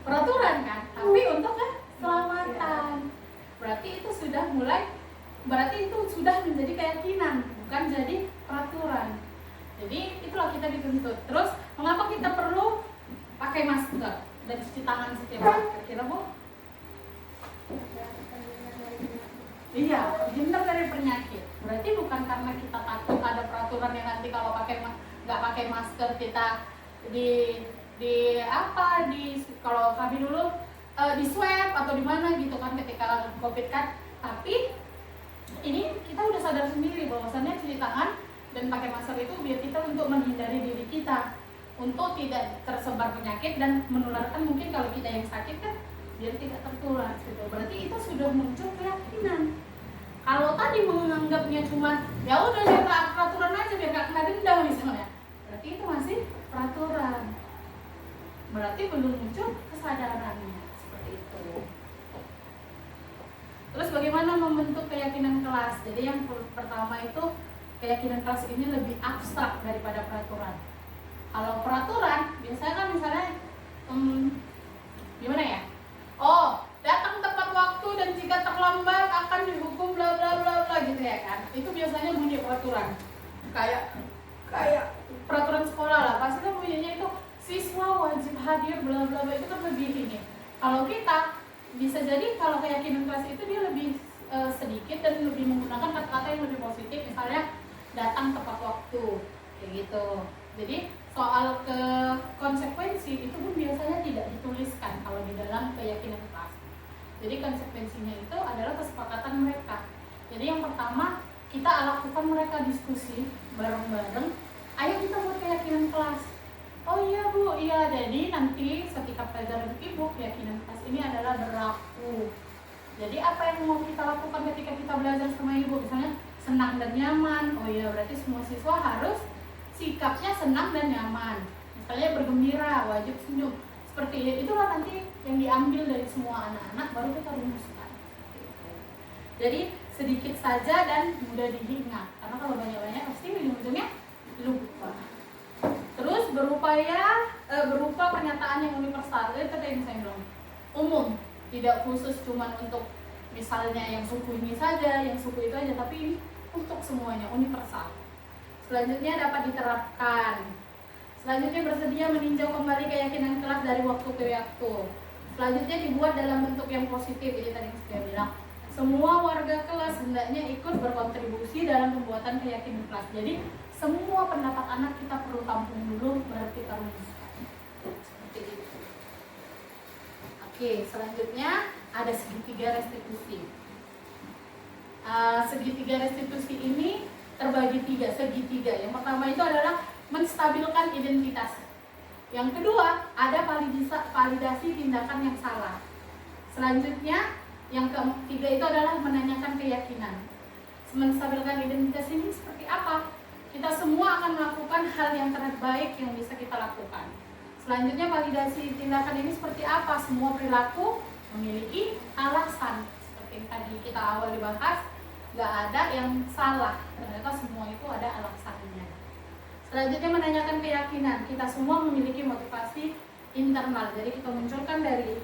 peraturan kan, tapi untuk keselamatan. Berarti itu sudah menjadi keyakinan, bukan jadi peraturan. Jadi itulah kita dituntut. Terus mengapa kita perlu pakai masker dan cuci tangan setiap saat? Kira-kira Bu? Iya, hindar dari penyakit. Berarti bukan karena kita takut ada peraturan yang nanti kalau nggak pakai masker kita kalau kami dulu di swab atau di mana gitu kan ketika COVID kan. Tapi ini kita udah sadar sendiri bahwasannya cuci tangan dan pakai masker itu biar kita untuk menghindari diri kita untuk tidak tersebar penyakit dan menularkan, mungkin kalau kita yang sakit kan biar tidak tertular gitu. Berarti itu sudah muncul keyakinan. Kalau tadi menganggapnya cuma ya udah ya peraturan aja biar gak kena denda misalnya, berarti itu masih peraturan. Berarti belum muncul kesadarannya seperti itu. Terus bagaimana membentuk keyakinan kelas? Jadi yang pertama itu keyakinan kelas ini lebih abstrak daripada peraturan. Kalau peraturan biasanya kan misalnya gimana ya? Oh, datang tepat waktu dan jika terlambat akan dihukum bla bla bla bla gitu ya kan. Itu biasanya bunyi peraturan. Kayak peraturan sekolah lah. Pasti kan bunyinya itu siswa wajib hadir bla bla bla, itu kan lebih ini. Kalau kita bisa jadi kalau keyakinan kelas itu dia lebih sedikit dan lebih menggunakan kata-kata yang lebih positif, misalnya datang tepat waktu kayak gitu. Jadi soal ke konsekuensi itu pun biasanya tidak dituliskan kalau di dalam keyakinan kelas. Jadi konsekuensinya itu adalah kesepakatan mereka. Jadi yang pertama kita lakukan mereka diskusi bareng-bareng. Ayo kita buat keyakinan kelas. Oh iya Bu, iya, jadi nanti ketika pelajaran ibu keyakinan kelas ini adalah berlaku. Jadi apa yang mau kita lakukan ketika kita belajar sama ibu, misalnya senang dan nyaman. Oh iya, berarti semua siswa harus sikapnya senang dan nyaman. Misalnya bergembira, wajib senyum. Seperti itulah nanti yang diambil dari semua anak-anak baru kita rumuskan. Jadi sedikit saja dan mudah diingat. Karena kalau banyak-banyak pasti ujung-ujungnya lupa. Terus berupa pernyataan yang universal. Itu tadi yang saya bilang. Umum, tidak khusus cuma untuk misalnya yang suku ini saja, yang suku itu aja, tapi ini untuk semuanya, universal. Selanjutnya dapat diterapkan. Selanjutnya bersedia meninjau kembali keyakinan kelas dari waktu ke waktu. Selanjutnya dibuat dalam bentuk yang positif. Jadi tadi saya bilang, semua warga kelas hendaknya ikut berkontribusi dalam pembuatan keyakinan kelas. Jadi semua pendapat anak kita perlu tampung dulu, baru kita rumuskan. Seperti itu. Oke, selanjutnya ada segitiga restitusi. Segitiga restitusi ini terbagi tiga, segitiga. Yang pertama itu adalah menstabilkan identitas. Yang kedua, ada validasi tindakan yang salah. Selanjutnya, yang ketiga itu adalah menanyakan keyakinan. Menstabilkan identitas ini seperti apa? Kita semua akan melakukan hal yang terbaik yang bisa kita lakukan. Selanjutnya, validasi tindakan ini seperti apa? Semua perilaku memiliki alasan. Seperti yang tadi kita awal dibahas, nggak ada yang salah. Ternyata semua itu ada alasannya. Selanjutnya, menanyakan keyakinan. Kita semua memiliki motivasi internal. Jadi kita munculkan dari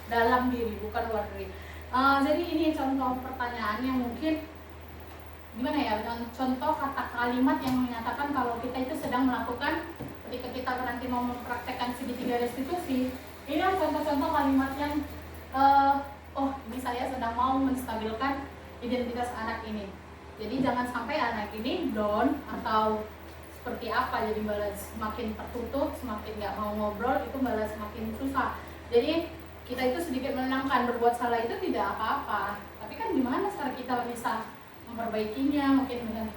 dalam diri, bukan luar diri. Jadi ini contoh pertanyaan yang mungkin gimana ya, contoh kata kalimat yang menyatakan kalau kita itu sedang melakukan, ketika kita nanti mau mempraktekkan segitiga restitusi, ini contoh-contoh kalimat yang ini saya sedang mau menstabilkan identitas anak ini. Jadi jangan sampai anak ini down atau seperti apa, jadi malah semakin tertutup, semakin nggak mau ngobrol, itu malah semakin susah. Jadi kita itu sedikit menenangkan, berbuat salah itu tidak apa-apa. Tapi kan gimana cara kita bisa memperbaikinya? Mungkin dengan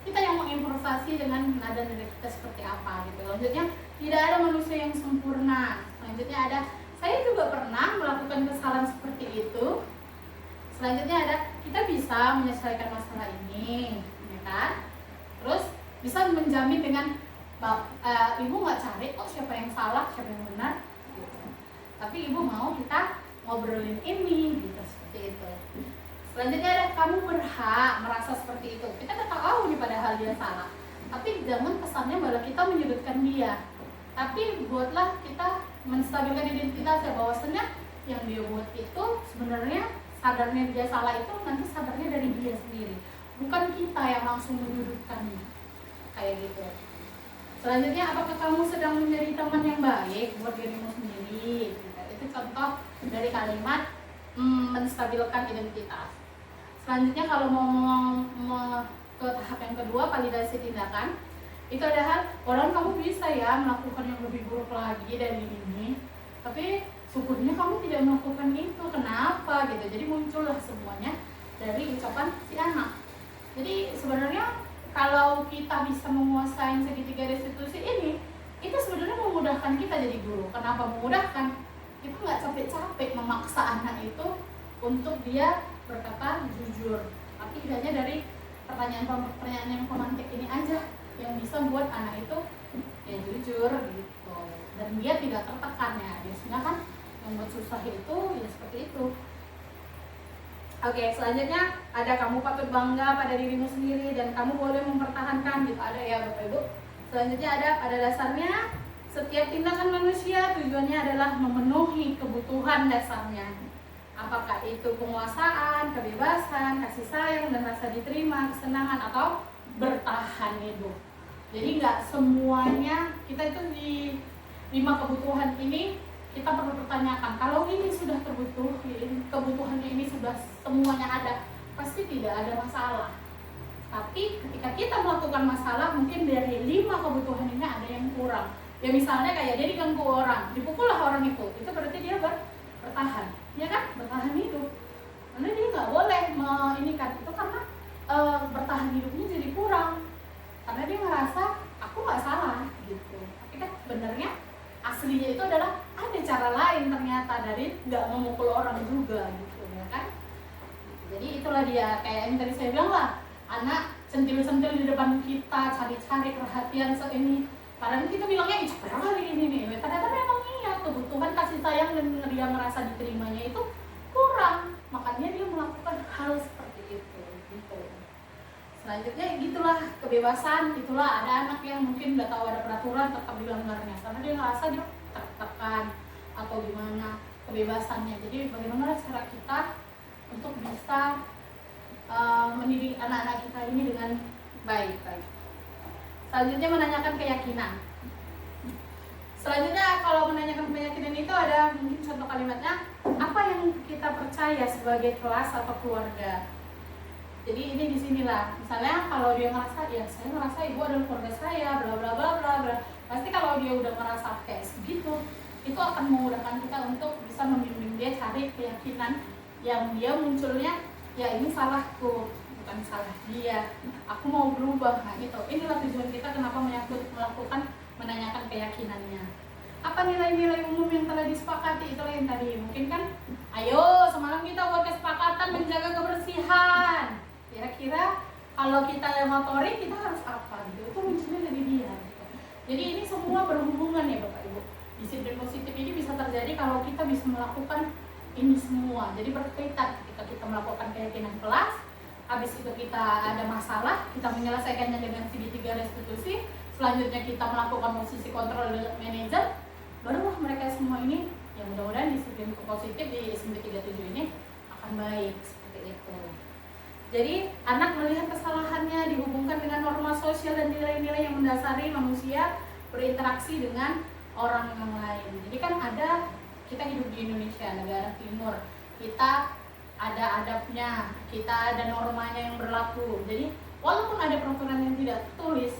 kita yang mengimprovisasi dengan nada nada kita seperti apa gitu. Lanjutnya, tidak ada manusia yang sempurna. Selanjutnya ada, saya juga pernah melakukan kesalahan seperti itu. Selanjutnya ada, kita bisa menyelesaikan masalah ini, ya kan? Terus bisa menjamin dengan ibu nggak cari siapa yang salah, siapa yang benar, gitu. Tapi ibu mau kita ngobrolin ini, gitu, seperti itu. Selanjutnya ada, kamu berhak merasa seperti itu. Kita udah tahu nih padahal dia salah. Tapi jangan kesannya malah kita menyudutkan dia. Tapi buatlah kita menstabilkan identitasnya, bahwasanya yang dia buat itu sebenarnya sadarnya dia salah itu nanti sadarnya dari dia sendiri, bukan kita yang langsung menyudutkannya kayak gitu. Selanjutnya, apakah kamu sedang menjadi teman yang baik buat dirimu sendiri? Itu contoh dari kalimat menstabilkan identitas. Selanjutnya, kalau mau ke tahap yang kedua, validasi tindakan, itu ada hal, orang kamu bisa ya melakukan yang lebih buruk lagi dari ini, tapi syukurnya kamu tidak melakukan itu, kenapa gitu. Jadi muncullah semuanya dari ucapan si anak. Jadi sebenarnya kalau kita bisa menguasai segitiga restitusi ini, itu sebenarnya memudahkan kita jadi guru. Kenapa memudahkan? Kita nggak capek-capek memaksa anak itu untuk dia berkata jujur. Tapi hanya dari pertanyaan yang pemantik ini aja yang bisa buat anak itu ya jujur gitu. Dan dia tidak tertekan ya. Biasanya kan yang buat susah itu ya seperti itu. Oke, selanjutnya ada, kamu patut bangga pada dirimu sendiri dan kamu boleh mempertahankan, gitu, ada ya Bapak Ibu. Selanjutnya ada, pada dasarnya setiap tindakan manusia tujuannya adalah memenuhi kebutuhan dasarnya. Apakah itu penguasaan, kebebasan, kasih sayang dan rasa diterima, kesenangan, atau bertahan hidup. Jadi nggak semuanya kita itu di 5 kebutuhan ini kita perlu pertanyakan, kalau ini sudah terbutuhin, kebutuhannya ini sudah semuanya ada, pasti tidak ada masalah. Tapi ketika kita melakukan masalah, mungkin dari 5 kebutuhan ini ada yang kurang. Ya misalnya kayak dia diganggu orang, dipukullah orang itu berarti dia bertahan, ya kan? Bertahan hidup. Karena dia nggak boleh ini kan, itu karena bertahan hidupnya jadi kurang. Karena dia ngerasa aku nggak salah gitu. Tapi kan sebenarnya aslinya itu adalah ada cara lain ternyata dari nggak memukul orang juga gitu, ya kan? Jadi itulah dia, kayak yang tadi saya bilang lah, anak centil-centil di depan kita, cari-cari perhatian ini. Padahal kita bilangnya capek kali ini nih. Ternyata memang iya, kebutuhan kasih sayang dan dia merasa diterimanya itu kurang, makanya dia melakukan hal seperti itu gitu. Selanjutnya gitulah, kebebasan, itulah ada anak yang mungkin udah tahu ada peraturan tetap dilanggarnya karena dia ngerasa dia tertekan atau gimana kebebasannya. Jadi bagaimana cara kita untuk bisa mendidik anak-anak kita ini dengan baik. Selanjutnya menanyakan keyakinan. Selanjutnya kalau menanyakan keyakinan itu ada mungkin contoh kalimatnya, apa yang kita percaya sebagai kelas atau keluarga. Jadi ini di sinilah, misalnya kalau dia ngerasa, ya saya ngerasa ibu adalah keluarga saya, bla bla bla bla bla. Pasti kalau dia udah ngerasa kayak segitu, itu akan memudahkan kita untuk bisa membimbing dia cari keyakinan yang dia munculnya, ya ini salahku, bukan salah dia, aku mau berubah. Nah gitu, inilah tujuan kita kenapa melakukan menanyakan keyakinannya. Apa nilai-nilai umum yang telah disepakati, itulah yang tadi mungkin kan, ayo semalam kita buat kesepakatan menjaga kebersihan. Kira-kira kalau kita yang motorik kita harus apa gitu, itu munculnya dari dia gitu. Jadi ini semua berhubungan ya Bapak Ibu. Disiplin positif ini bisa terjadi kalau kita bisa melakukan ini semua. Jadi berkaitan ketika kita melakukan keyakinan kelas, habis itu kita ada masalah, kita menyelesaikannya dengan segitiga restitusi, selanjutnya kita melakukan posisi kontrol manager, barulah mereka semua ini yang mudah-mudahan disiplin positif di SMP 37 ini akan baik seperti itu. Jadi anak melihat kesalahannya dihubungkan dengan norma sosial dan nilai-nilai yang mendasari manusia berinteraksi dengan orang yang lain. Jadi kan ada, kita hidup di Indonesia, negara timur, kita ada adabnya, kita ada normanya yang berlaku. Jadi walaupun ada peraturan yang tidak tertulis,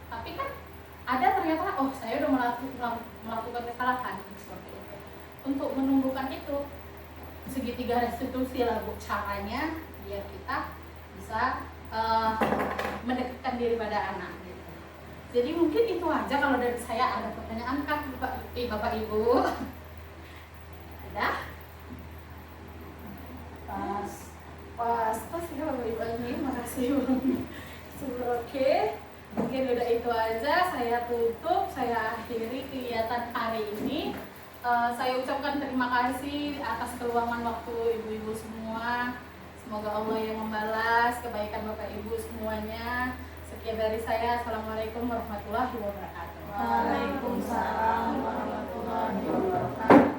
tapi kan ada ternyata, oh saya udah melakukan kesalahan seperti itu. untuk menumbuhkan itu segitiga restitusi lah Bu, caranya biar kita bisa mendekatkan diri pada anak gitu. Jadi mungkin itu aja kalau dari saya. Ada pertanyaan kah Bapak Ibu? Ada? Pas ya Bapak Ibu ini, makasih Bu. Oke, mungkin udah itu aja, saya tutup, saya akhiri kegiatan hari ini. Saya ucapkan terima kasih atas keluangan waktu ibu-ibu semua. Semoga Allah yang membalas kebaikan Bapak Ibu semuanya. Sekian dari saya. Assalamualaikum warahmatullahi wabarakatuh. Waalaikumsalam warahmatullahi wabarakatuh.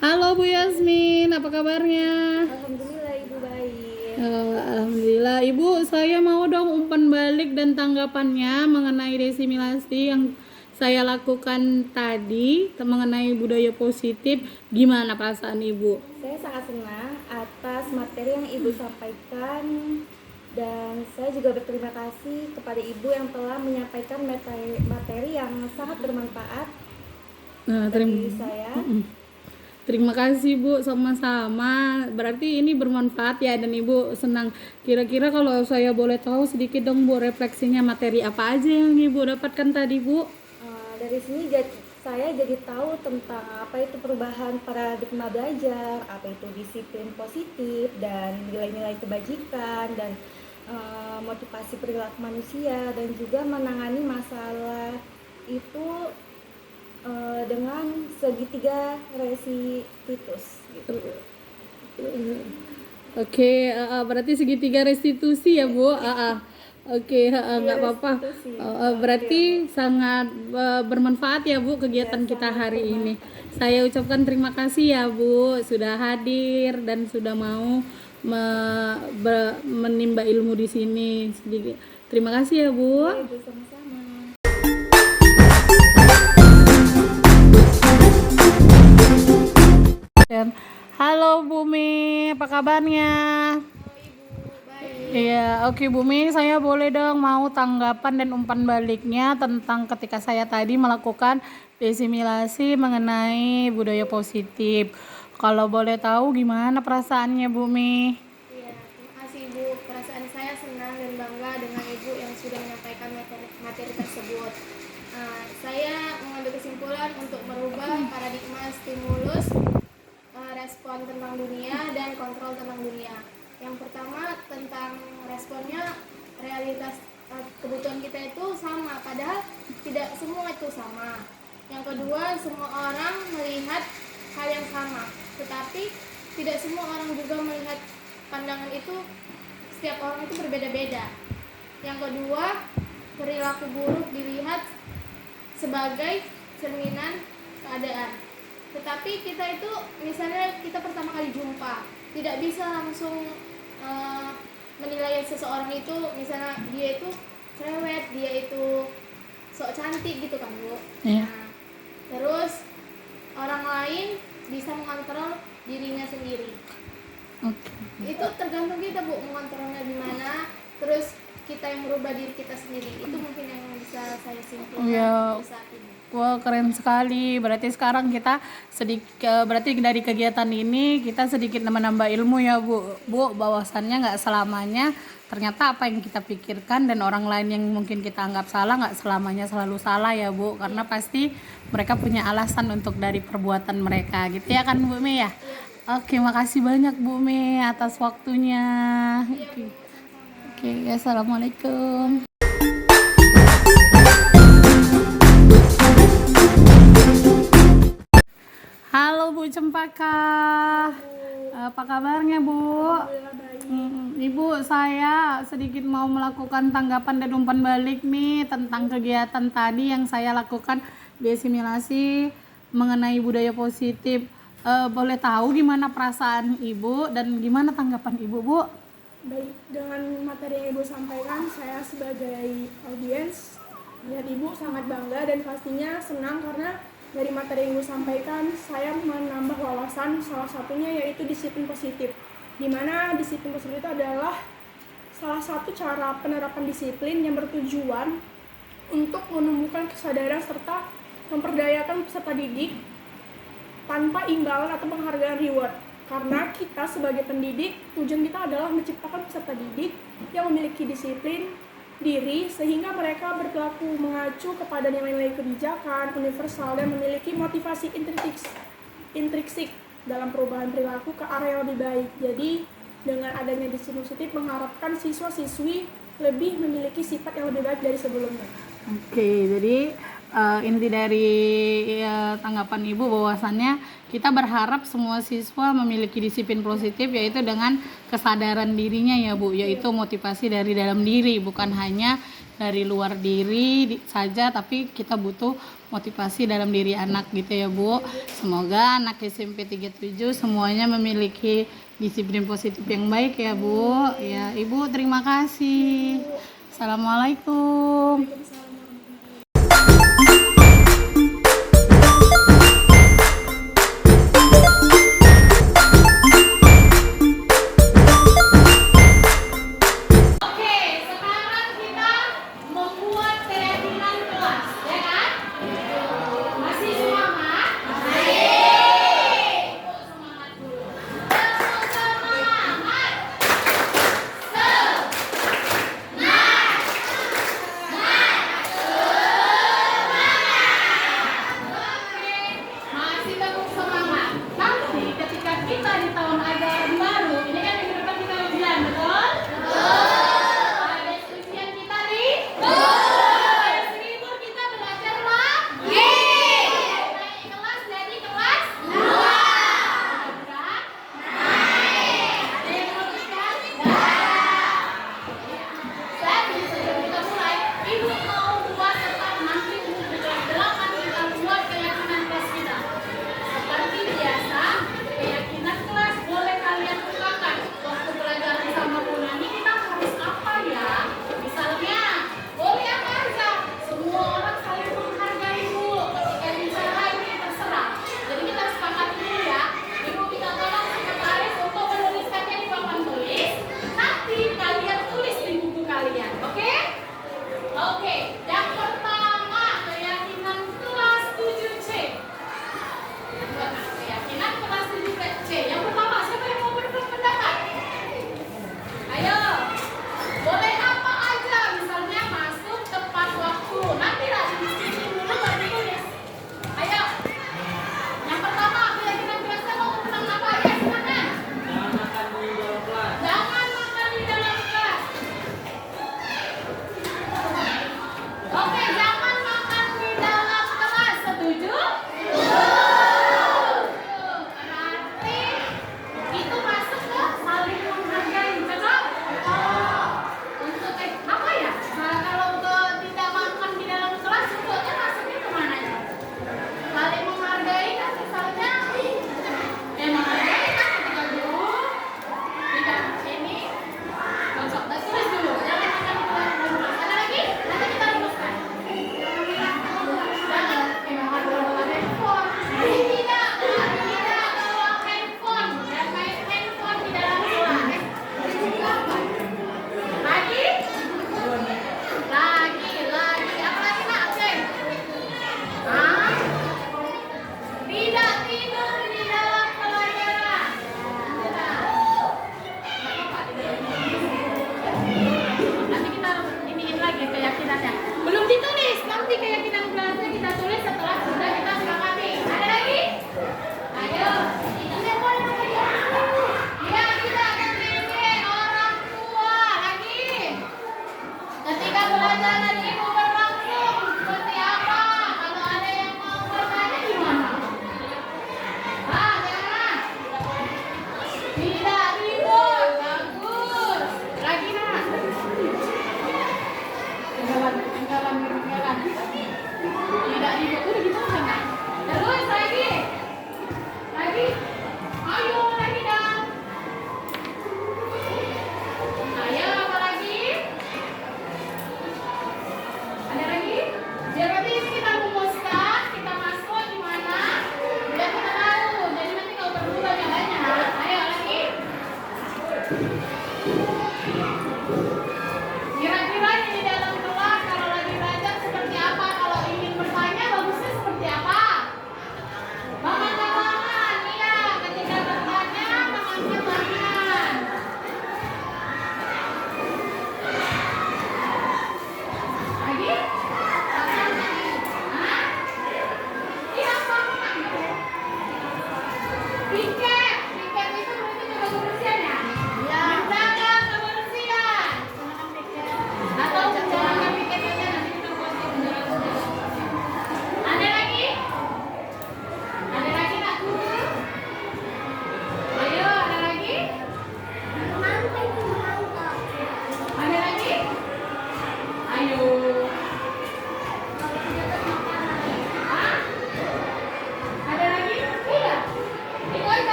Halo Bu Yasmin, apa kabarnya? Alhamdulillah Ibu baik. Alhamdulillah. Ibu, saya mau dong umpan balik dan tanggapannya mengenai desimilasi yang saya lakukan tadi mengenai budaya positif. Gimana perasaan Ibu? Saya sangat senang atas materi yang Ibu sampaikan, dan saya juga berterima kasih kepada Ibu yang telah menyampaikan materi yang sangat bermanfaat bagi saya. Terima kasih Bu, sama-sama. Berarti ini bermanfaat ya, dan Ibu senang. Kira-kira kalau saya boleh tahu sedikit dong Bu, refleksinya materi apa aja yang Ibu dapatkan tadi Bu? Dari sini saya jadi tahu tentang apa itu perubahan paradigma belajar, apa itu disiplin positif, dan nilai-nilai kebajikan, dan motivasi perilaku manusia, dan juga menangani masalah itu dengan segitiga restitusi gitu. Oke, berarti segitiga restitusi ya Bu. Oke, nggak apa-apa. Berarti sangat bermanfaat ya Bu kegiatan kita hari ini. Saya ucapkan terima kasih ya Bu sudah hadir dan sudah mau menimba ilmu di sini. Terima kasih ya Bu. Sama-sama. Halo Bumi, apa kabarnya? Iya, oke Bumi, saya boleh dong mau tanggapan dan umpan baliknya tentang ketika saya tadi melakukan desimilasi mengenai budaya positif. Kalau boleh tahu gimana perasaannya Bumi? Iya, terima kasih Ibu. Perasaan saya senang dan bangga dengan Ibu yang sudah menyampaikan materi tersebut. Saya mengambil kesimpulan untuk merubah paradigma stimulus, respon tentang dunia, dan kontrol tentang dunia. Yang pertama tentang responnya, realitas kebutuhan kita itu sama, padahal tidak semua itu sama. Yang kedua, semua orang melihat hal yang sama, tetapi tidak semua orang juga melihat pandangan itu. Setiap orang itu berbeda-beda. Yang kedua, perilaku buruk dilihat sebagai cerminan keadaan. Tetapi kita itu, misalnya kita pertama kali jumpa, tidak bisa langsung menilai seseorang itu, misalnya dia itu cerewet, dia itu sok cantik gitu kan Bu. Iya. Nah, terus orang lain bisa mengontrol dirinya sendiri. Itu tergantung kita Bu, mengontrolnya di mana. Terus kita yang merubah diri kita sendiri. Itu mungkin yang bisa saya simpulkan Ya. saat ini. Wah, keren sekali. Berarti sekarang kita berarti dari kegiatan ini kita sedikit menambah ilmu ya Bu, bahwasannya nggak selamanya ternyata apa yang kita pikirkan dan orang lain yang mungkin kita anggap salah nggak selamanya selalu salah ya Bu, karena pasti mereka punya alasan untuk dari perbuatan mereka gitu ya kan Bu Me ya. Oke, makasih banyak Bu Me atas waktunya. Oke, assalamualaikum. Halo Bu Cempaka, apa kabarnya Bu? Ibu, saya sedikit mau melakukan tanggapan dan umpan balik nih tentang kegiatan tadi yang saya lakukan desimilasi mengenai budaya positif. Boleh tahu gimana perasaan Ibu dan gimana tanggapan Ibu Bu? Baik, dengan materi yang Ibu sampaikan, saya sebagai audiens melihat Ibu sangat bangga dan pastinya senang karena dari materi yang Ibu sampaikan, saya menambah wawasan, salah satunya yaitu disiplin positif. Di mana disiplin positif itu adalah salah satu cara penerapan disiplin yang bertujuan untuk menumbuhkan kesadaran serta memperdayakan peserta didik tanpa imbalan atau penghargaan reward. Karena kita sebagai pendidik, tujuan kita adalah menciptakan peserta didik yang memiliki disiplin diri sehingga mereka berperilaku mengacu kepada nilai-nilai kebijakan universal dan memiliki motivasi intrinsik dalam perubahan perilaku ke arah yang lebih baik. Jadi dengan adanya disiplin positif mengharapkan siswa-siswi lebih memiliki sifat yang lebih baik dari sebelumnya. Oke, jadi inti dari tanggapan Ibu bahwasannya kita berharap semua siswa memiliki disiplin positif, yaitu dengan kesadaran dirinya ya Bu, yaitu motivasi dari dalam diri, bukan hanya dari luar diri saja, tapi kita butuh motivasi dalam diri anak gitu ya Bu. Semoga anak SMP 37 semuanya memiliki disiplin positif yang baik ya Bu. Ya Ibu, terima kasih. Assalamualaikum.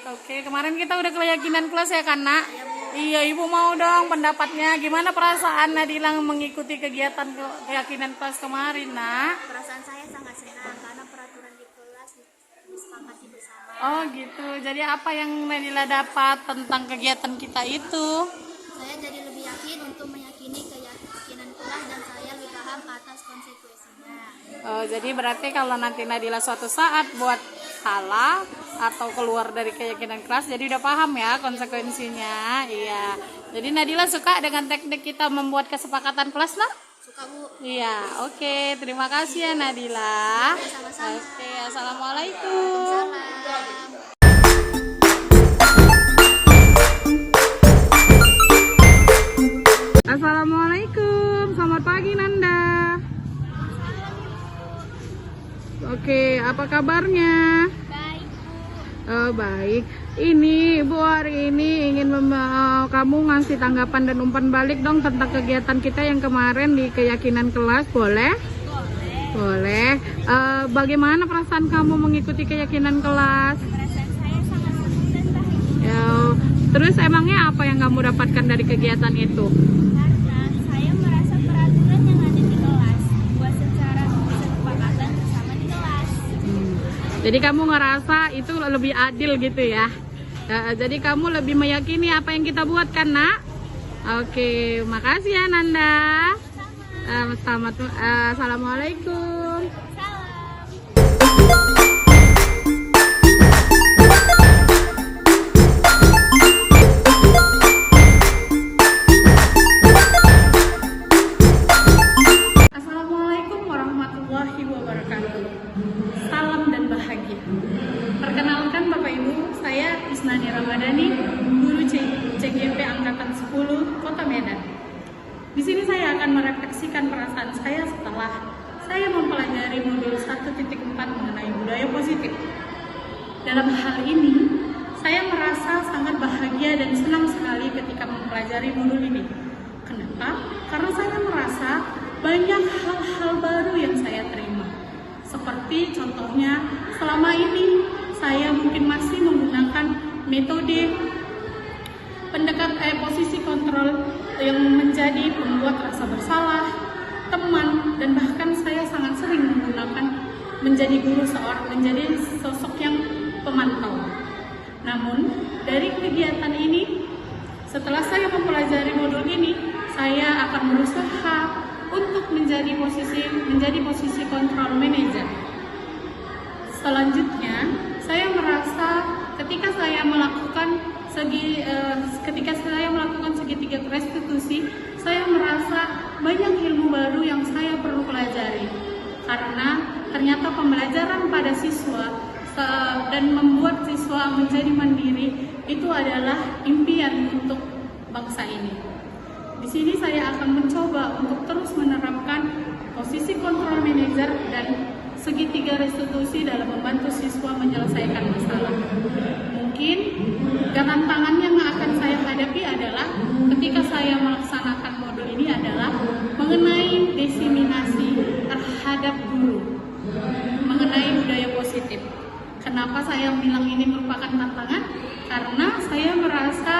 Oke, kemarin kita udah keyakinan kelas ya kan, Nak? Iya, Ibu mau dong pendapatnya. Gimana perasaan Nadila mengikuti kegiatan keyakinan kelas kemarin, Nak? Perasaan saya sangat senang karena peraturan di kelas disepakati bersama. Oh gitu. Jadi apa yang Nadila dapat tentang kegiatan kita itu? Saya jadi lebih yakin untuk meyakini keyakinan kelas dan saya lebih paham atas konsekuensinya. Oh, jadi berarti kalau nanti Nadila suatu saat buat salah atau keluar dari keyakinan kelas, jadi udah paham ya konsekuensinya. Iya. Jadi Nadila suka dengan teknik kita membuat kesepakatan kelas, Nak? Suka, Bu. Iya, oke. Terima kasih ya Nadila. Sama-sama. Oke, assalamualaikum. Salam. Assalamualaikum, selamat pagi Nanda. Oke, apa kabarnya? Baik, Bu. Oh, baik. Ini Ibu hari ini ingin kamu ngasih tanggapan dan umpan balik dong tentang kegiatan kita yang kemarin di keyakinan kelas, boleh? Boleh. Bagaimana perasaan kamu mengikuti keyakinan kelas? Perasaan saya sangat senang dan bahagia Ya, terus emangnya apa yang kamu dapatkan dari kegiatan itu? karena saya merasa peraturan yang ada di kelas buat secara kesepakatan bersama di kelas. Jadi kamu ngerasa itu lebih adil gitu ya? Jadi kamu lebih meyakini apa yang kita buat kan, Nak? Oke, makasih ya Nanda. Assalamualaikum. Salam. Assalamualaikum warahmatullahi wabarakatuh. Salam dan bahagia. Perkenalkan Bapak Ibu, saya Isnani Ramadhani, guru CGP Angkatan 10 Kota Medan. Di sini saya akan merefleksikan perasaan saya setelah saya mempelajari modul 1.4 mengenai budaya positif. Dalam hal ini, saya merasa sangat bahagia dan senang sekali ketika mempelajari modul ini. Kenapa? Karena saya merasa banyak hal-hal baru yang saya terima. Seperti contohnya, selama ini saya mungkin masih menggunakan metode posisi kontrol yang menjadi pembuat rasa bersalah, teman, dan bahkan saya sangat sering menggunakan menjadi guru menjadi sosok yang pemantau. Namun, dari kegiatan ini, setelah saya mempelajari modul ini, saya akan berusaha untuk menjadi posisi kontrol manager. Selanjutnya, saya merasa ketika saya melakukan segitiga restitusi, saya merasa banyak ilmu baru yang saya perlu pelajari. Karena ternyata pembelajaran pada siswa dan membuat siswa menjadi mandiri itu adalah impian untuk bangsa ini. Di sini saya akan mencoba untuk terus menerapkan posisi kontrol manajer dan segitiga restitusi dalam membantu siswa menyelesaikan masalah. Mungkin tantangan yang akan saya hadapi adalah ketika saya melaksanakan modul ini adalah mengenai diseminasi terhadap guru, mengenai budaya positif. Kenapa saya bilang ini merupakan tantangan? Karena saya merasa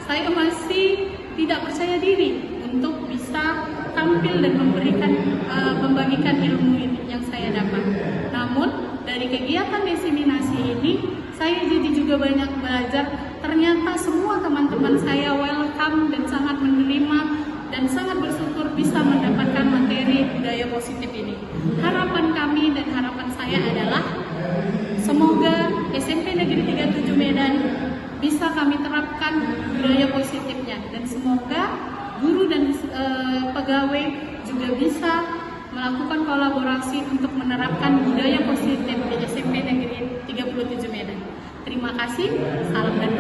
saya masih tidak percaya diri untuk bisa tampil dan membagikan ilmu ini yang saya dapat. Namun dari kegiatan diseminasi ini saya jadi juga banyak belajar. Ternyata semua teman-teman saya welcome dan sangat menerima dan sangat bersyukur bisa mendapatkan materi budaya positif ini. Harapan kami dan harapan saya adalah semoga SMP Negeri 37 Medan bisa kami terapkan budaya positifnya, dan semoga guru dan pegawai juga bisa melakukan kolaborasi untuk menerapkan budaya positif di SMP Negeri 37 Medan. Terima kasih, salam dan